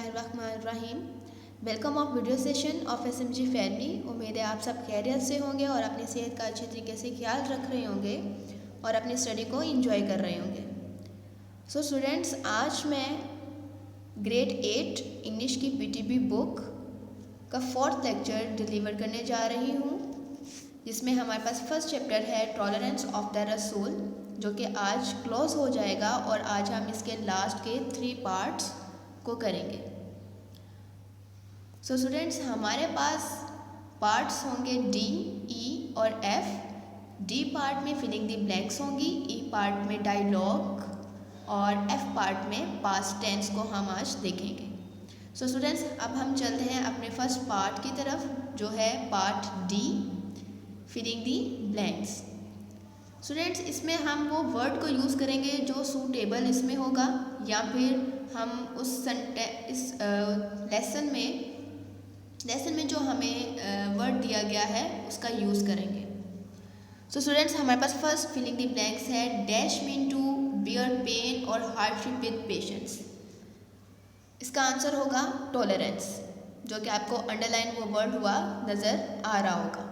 बिस्मिल्लाहिर्रहमानिर्रहीम। Welcome of video session of SMG family. उम्मीद है आप सब खैरियत से होंगे और अपनी सेहत का अच्छे तरीके से ख्याल रख रहे होंगे और अपनी स्टडी को एंजॉय कर रहे होंगे। सो स्टूडेंट्स, आज मैं ग्रेड 8 इंग्लिश की पीटीबी बुक का 4th लेक्चर डिलीवर करने जा रही हूँ, जिसमें हमारे पास फर्स्ट चैप्टर है टॉलरेंस ऑफ द रसूल, जो कि आज क्लोज हो जाएगा और आज हम इसके लास्ट के 3 पार्ट्स को करेंगे। सो स्टूडेंट्स, हमारे पास पार्ट्स होंगे डी, ई और एफ। डी पार्ट में फिलिंग द ब्लैंक्स होंगी, ई पार्ट में डायलॉग और एफ पार्ट में पास्ट टेंस को हम आज देखेंगे। सो स्टूडेंट्स, अब हम चलते हैं अपने फर्स्ट पार्ट की तरफ, जो है part D, filling the blanks. Students, इसमें हम वो वर्ड को यूज़ करेंगे जो सूटेबल इसमें होगा, या फिर हम उस इस लेसन में जो हमें वर्ड दिया गया है उसका यूज़ करेंगे। सो स्टूडेंट्स, हमारे पास फर्स्ट फिलिंग दी ब्लैंक्स है dash mean to bear pain और हार्डशिप विद पेशेंस। इसका आंसर होगा टॉलरेंस, जो कि आपको अंडरलाइन वो वर्ड हुआ नज़र आ रहा होगा।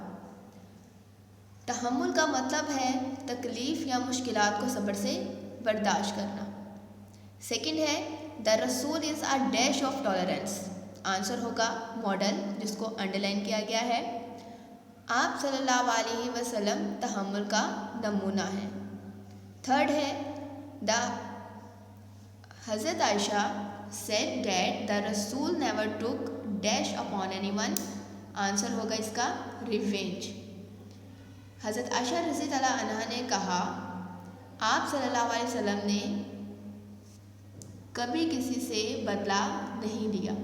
तहम्मुल का मतलब है तकलीफ़ या मुश्किलात को सब्र से बर्दाश्त करना। सेकंड है द रसूल is a dash of tolerance. Answer होगा मॉडल, जिसको अंडरलाइन किया गया है। आप सल्लल्लाहु अलैहि वसल्लम तहम्मुल का नमूना है। थर्ड है द हज़रत आयशा सेड दैट द रसूल never took dash upon anyone. Answer होगा इसका रिवेंज। हज़रत आयशा रज़ी अल्लाह अन्हा ने कहा, आप सल्लल्लाहु अलैहि वसल्लम ने कभी किसी से बदला नहीं लिया।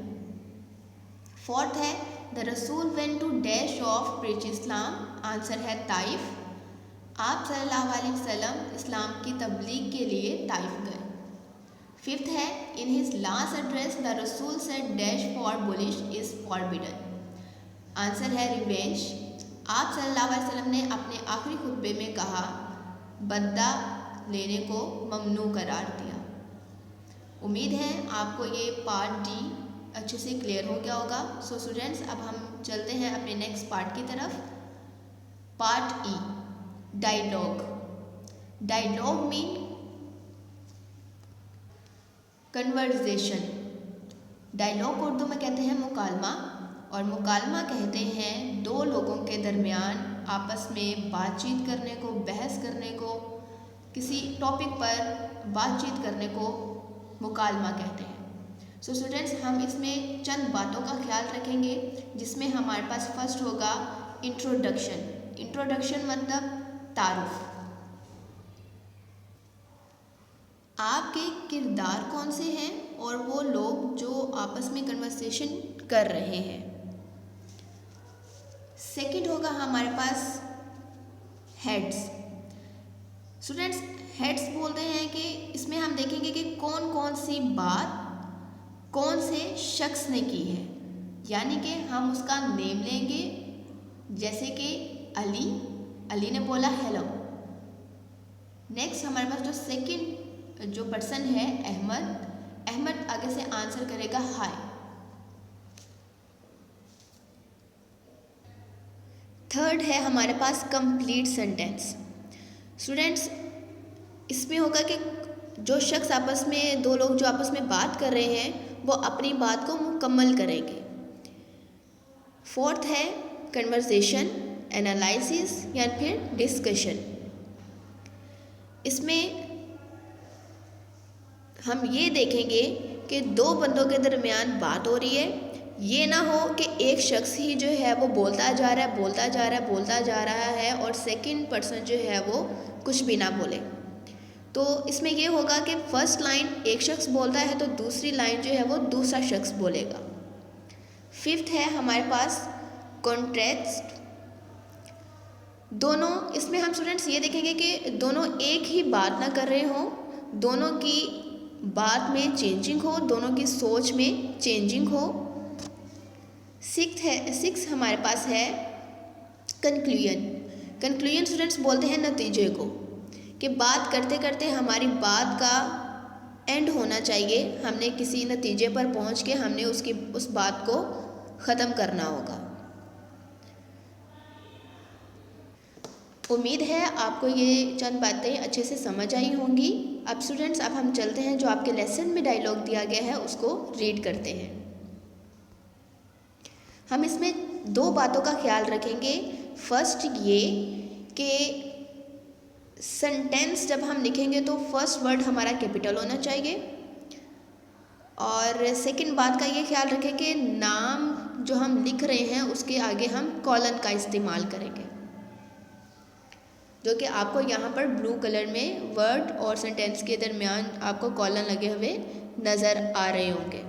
फोर्थ है the Rasul went to dash of preach Islam. Answer है ताइफ। आप सल्लल्लाहु अलैहि वसल्लम इस्लाम की तबलीग के लिए ताइफ गए। फिफ्थ है in his last address the रसूल said dash for bullish is forbidden. Answer है रिवेंज। आप सल्लल्लाहु अलैहि वसल्लम ने अपने आखिरी खुतबे में कहा, बदला लेने को ममनू करार दिया। उम्मीद है आपको ये पार्ट डी अच्छे से क्लियर हो गया होगा। सो स्टूडेंट्स, अब हम चलते हैं अपने नेक्स्ट पार्ट की तरफ। Part E, dialogue. Dialogue mean conversation. Dialogue को उर्दू में कहते हैं मुकालमा, और मुकालमा कहते हैं दो लोगों के दरमियान आपस में बातचीत करने को, बहस करने को, किसी टॉपिक पर बातचीत करने को मुकालमा कहते हैं। सो स्टूडेंट्स, हम इसमें चंद बातों का ख्याल रखेंगे, जिसमें हमारे पास फर्स्ट होगा इंट्रोडक्शन। इंट्रोडक्शन मतलब तारुफ। आपके किरदार कौन से हैं और वो लोग जो आपस में कन्वर्सेशन कर रहे हैं। सेकंड होगा हमारे पास हेड्स। स्टूडेंट्स, हेड्स बोलते हैं कि इसमें हम देखेंगे कि कौन कौन सी बात कौन से शख्स ने की है, यानी कि हम उसका नेम लेंगे, जैसे कि अली ने बोला हेलो। नेक्स्ट हमारे पास जो सेकंड जो पर्सन है अहमद आगे से आंसर करेगा हाय। थर्ड है हमारे पास कंप्लीट सेंटेंस। स्टूडेंट्स, इसमें होगा कि जो शख्स आपस में, दो लोग जो आपस में बात कर रहे हैं, वो अपनी बात को मुकम्मल करेंगे। फोर्थ है कन्वर्सेशन, एनालिसिस या फिर डिस्कशन। इसमें हम ये देखेंगे कि दो बंदों के दरमियान बात हो रही है, ये ना हो कि एक शख्स ही जो है वो बोलता जा रहा है और सेकंड पर्सन जो है वो कुछ भी ना बोले। तो इसमें ये होगा कि फर्स्ट लाइन एक शख्स बोलता है तो दूसरी लाइन जो है वो दूसरा शख्स बोलेगा। फिफ्थ है हमारे पास कॉन्ट्रास्ट। दोनों, इसमें हम स्टूडेंट्स ये देखेंगे कि दोनों एक ही बात ना कर रहे हों, दोनों की बात में चेंजिंग हो, दोनों की सोच में चेंजिंग हो। सिक्स हमारे पास है कंक्लूजन। स्टूडेंट्स बोलते हैं नतीजे को, कि बात करते करते हमारी बात का एंड होना चाहिए। हमने किसी नतीजे पर पहुंच के हमने उस बात को ख़त्म करना होगा। उम्मीद है आपको ये चंद बातें अच्छे से समझ आई होंगी। अब स्टूडेंट्स, अब हम चलते हैं, जो आपके लेसन में डायलॉग दिया गया है उसको रीड करते हैं। हम इसमें दो बातों का ख्याल रखेंगे। फर्स्ट ये कि सेंटेंस जब हम लिखेंगे तो फर्स्ट वर्ड हमारा कैपिटल होना चाहिए, और सेकंड बात का ये ख्याल रखें कि नाम जो हम लिख रहे हैं उसके आगे हम कॉलन का इस्तेमाल करेंगे, जो कि आपको यहाँ पर ब्लू कलर में वर्ड और सेंटेंस के दरमियान आपको कॉलन लगे हुए नज़र आ रहे होंगे।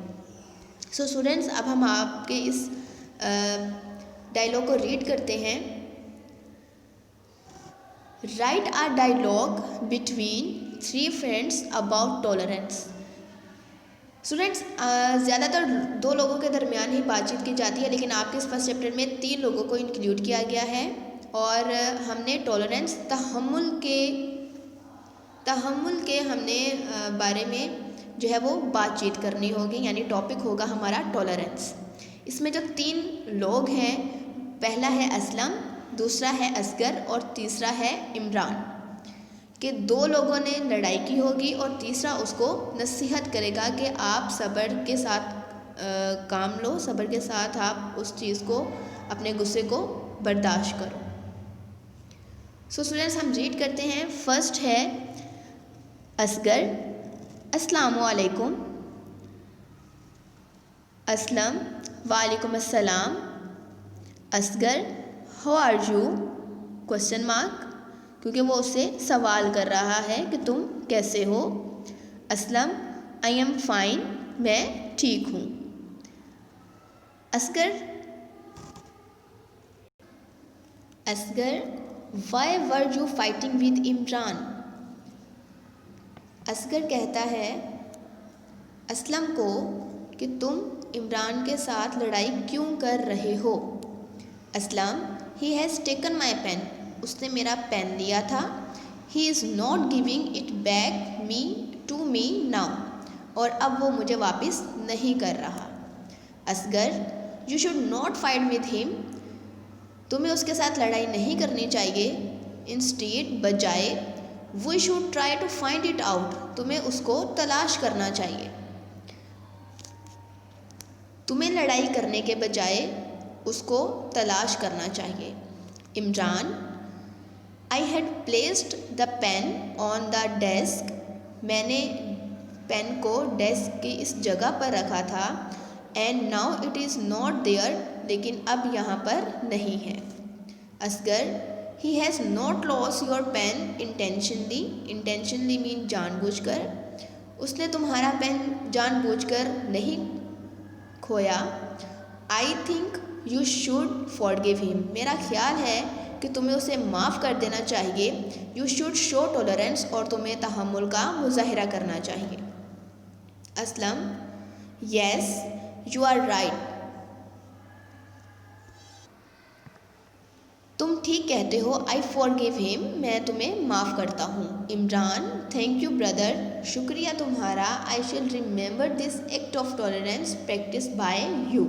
सो स्टूडेंट्स, अब हम आपके इस डायलॉग को रीड करते हैं। Write a dialogue between 3 friends about tolerance. Students, ज़्यादातर 2 लोगों के दरमियान ही बातचीत की जाती है, लेकिन आपके इस फर्स्ट चैप्टर में 3 लोगों को इंक्लूड किया गया है, और हमने टॉलरेंस तहम्मुल के हमने बारे में जो है वो बातचीत करनी होगी, यानी टॉपिक होगा हमारा टॉलरेंस। इसमें जो 3 लोग हैं, पहला है असलम, दूसरा है असगर और तीसरा है इमरान, कि 2 लोगों ने लड़ाई की होगी और तीसरा उसको नसीहत करेगा कि आप सब्र के साथ काम लो, सब्र के साथ आप उस चीज़ को, अपने गुस्से को बर्दाश्त करो। सो स्टूडेंट्स, हम रीड करते हैं। फर्स्ट है असगर, अस्सलामु अलैकुम। असलम, वालेकुम अस्सलाम। Asgar, how are you, question mark, क्योंकि वो उससे सवाल कर रहा है कि तुम कैसे हो। असलम, आई एम फाइन, मैं ठीक हूँ। Asgar, why were you fighting with Imran. Asgar कहता है असलम को कि तुम इमरान के साथ लड़ाई क्यों कर रहे हो। Aslam, he has taken my pen, उसने मेरा पेन लिया था। He is not giving it back to me now, और अब वो मुझे वापस नहीं कर रहा। Asgar, you should not fight with him, तुम्हें उसके साथ लड़ाई नहीं करनी चाहिए। इंस्टेड, बजाय, we should try to find it out, तुम्हें उसको तलाश करना चाहिए। तुम्हें लड़ाई करने के बजाय उसको तलाश करना चाहिए। Imran, I had placed the pen on the desk, मैंने पेन को डेस्क की इस जगह पर रखा था। And now it is not there, लेकिन अब यहाँ पर नहीं है। Asgar, he has not loss your pen intentionally, intentionally mean जानबूझकर, उसने तुम्हारा पेन जानबूझकर नहीं खोया। I think you should forgive him, मेरा ख्याल है कि तुम्हें उसे माफ़ कर देना चाहिए। यू शुड शो टॉलरेंस, और तुम्हें तहम्मुल का मुजाहिरा करना चाहिए। Aslam, yes you are right, तुम ठीक कहते हो। आई फॉरगिव हिम, मैं तुम्हें माफ़ करता हूँ। इमरान, थैंक यू ब्रदर, शुक्रिया तुम्हारा। आई शिल remember this act of tolerance practice by you,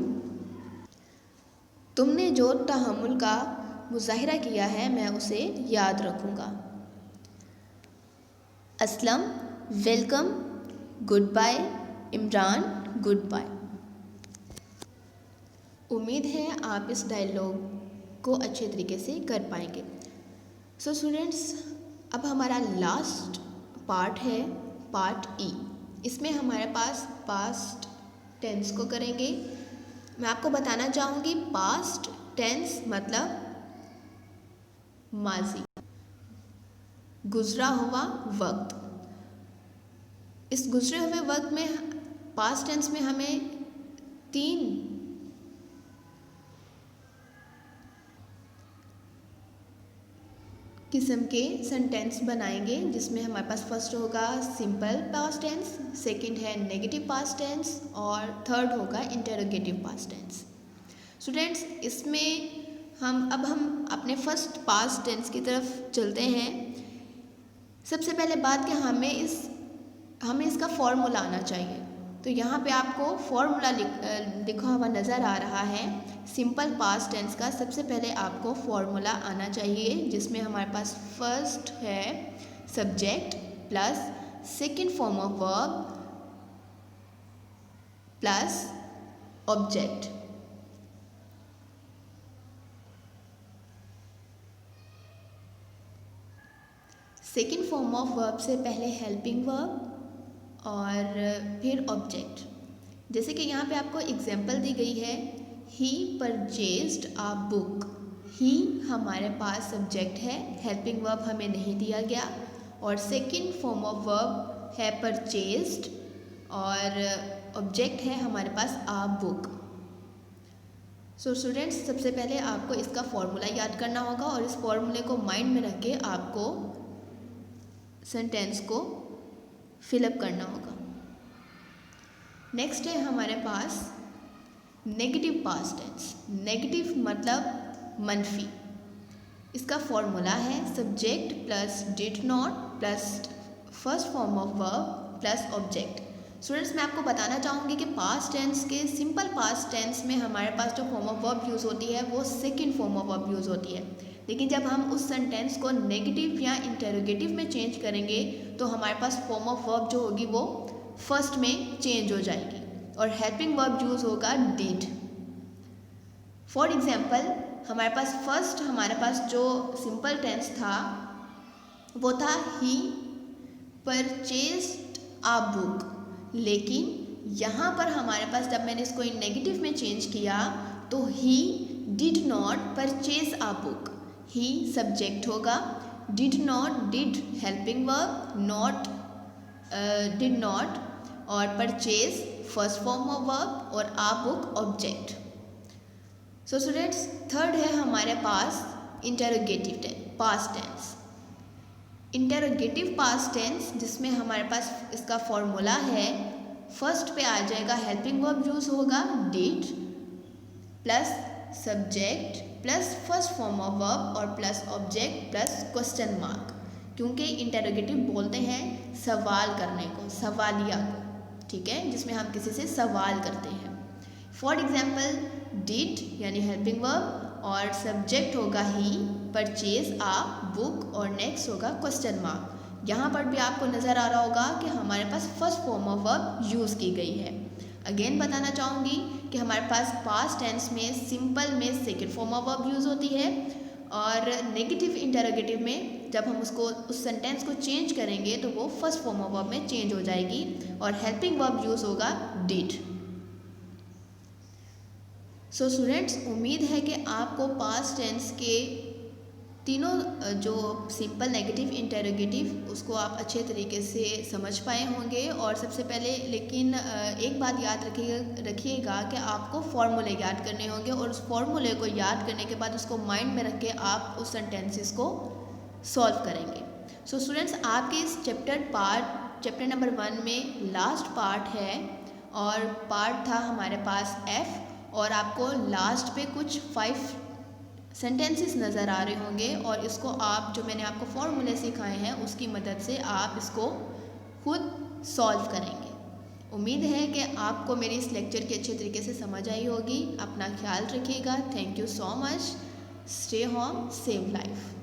तुमने जो तहम्मुल का मुजाहिरा किया है मैं उसे याद रखूँगा। Aslam, welcome, goodbye. Imran, goodbye. उम्मीद है आप इस डायलॉग को अच्छे तरीके से कर पाएंगे। सो स्टूडेंट्स, अब हमारा लास्ट पार्ट है पार्ट ई। इसमें हमारे पास पास्ट टेंस को करेंगे। मैं आपको बताना चाहूँगी पास्ट टेंस मतलब माजी, गुजरा हुआ वक्त। इस गुजरे हुए वक्त में पास्ट टेंस में हमें 3 किस्म के सेंटेंस बनाएंगे, जिसमें हमारे पास फर्स्ट होगा सिंपल पास्ट टेंस, सेकंड है नेगेटिव पास्ट टेंस, और थर्ड होगा इंटरोगेटिव पास्ट टेंस। स्टूडेंट्स, इसमें हम अपने फर्स्ट पास्ट टेंस की तरफ चलते हैं। सबसे पहले बात कि हमें इस हमें इसका फॉर्मूला आना चाहिए। तो यहाँ पे आपको फॉर्मूला लिखा हुआ नज़र आ रहा है। सिंपल पास्ट टेंस का सबसे पहले आपको फॉर्मूला आना चाहिए, जिसमें हमारे पास फर्स्ट है subject plus second form of verb plus object. Second form of verb से पहले हेल्पिंग वर्ब और फिर ऑब्जेक्ट। जैसे कि यहाँ पे आपको एग्जांपल दी गई है, ही परचेज्ड अ बुक। ही हमारे पास सब्जेक्ट है, हेल्पिंग वर्ब हमें नहीं दिया गया, और सेकंड फॉर्म ऑफ वर्ब है परचेज्ड और ऑब्जेक्ट है हमारे पास अ बुक। सो स्टूडेंट्स, सबसे पहले आपको इसका फॉर्मूला याद करना होगा और इस फॉर्मूले को माइंड में रख के आपको सेंटेंस को फिलअप करना होगा। नेक्स्ट है हमारे पास नेगेटिव पास्ट टेंस। नेगेटिव मतलब मनफी। इसका फॉर्मूला है subject plus did not plus first form of verb plus object. Students, मैं आपको बताना चाहूँगी कि पास्ट टेंस के सिंपल पास्ट टेंस में हमारे पास जो फॉर्म ऑफ वर्ब यूज़ होती है वो second form of verb use होती है, लेकिन जब हम उस सेंटेंस को नेगेटिव या इंटरोगेटिव में चेंज करेंगे तो हमारे पास फॉर्म ऑफ वर्ब जो होगी वो फर्स्ट में चेंज हो जाएगी और हेल्पिंग वर्ब यूज़ होगा डिड। फॉर एग्जाम्पल, हमारे पास फर्स्ट हमारे पास जो सिंपल टेंस था वो था ही परचेज्ड अ बुक, लेकिन यहाँ पर हमारे पास जब मैंने इसको नेगेटिव में चेंज किया तो he did not purchase a book. He subject होगा, did not did helping verb, not did not, और purchase first form of verb और a book object. So students, third है हमारे पास interrogative past tense. Interrogative past tense जिसमें हमारे पास इसका formula है, फर्स्ट पे आ जाएगा हेल्पिंग वर्ब यूज़ होगा did plus subject plus first form of verb और plus object plus question mark, क्योंकि इंटरोगेटिव बोलते हैं सवाल करने को, सवालिया को, ठीक है, जिसमें हम किसी से सवाल करते हैं। फॉर एग्जाम्पल, डिड यानी हेल्पिंग वर्ब और सब्जेक्ट होगा ही, परचेज अ बुक और नेक्स्ट होगा क्वेश्चन मार्क। यहाँ पर भी आपको नज़र आ रहा होगा कि हमारे पास first form of verb use की गई है। अगेन बताना चाहूँगी कि हमारे पास पास्ट टेंस में सिंपल में second form of verb use होती है और नेगेटिव इंटरोगेटिव में जब हम उसको उस सेंटेंस को चेंज करेंगे तो वो फर्स्ट फॉर्म ऑफ वर्ब में चेंज हो जाएगी और हेल्पिंग वर्ब यूज़ होगा डिड। सो स्टूडेंट्स, उम्मीद है कि आपको पास्ट टेंस के तीनों जो सिंपल नेगेटिव इंटरोगेटिव उसको आप अच्छे तरीके से समझ पाए होंगे। और सबसे पहले लेकिन एक बात याद रखिएगा कि आपको फॉर्मूले याद करने होंगे और उस फॉर्मूले को याद करने के बाद उसको माइंड में रख के आप उस सेंटेंसेस को सॉल्व करेंगे। सो स्टूडेंट्स, आपके इस चैप्टर नंबर 1 में लास्ट पार्ट है और पार्ट था हमारे पास F, और आपको लास्ट पे कुछ 5 सेंटेंसेस नज़र आ रहे होंगे और इसको आप जो मैंने आपको फॉर्मूले सिखाए हैं उसकी मदद से आप इसको खुद सॉल्व करेंगे। उम्मीद है कि आपको मेरी इस लेक्चर की अच्छे तरीके से समझ आई होगी। अपना ख्याल रखिएगा। Thank you so much. Stay home, save life.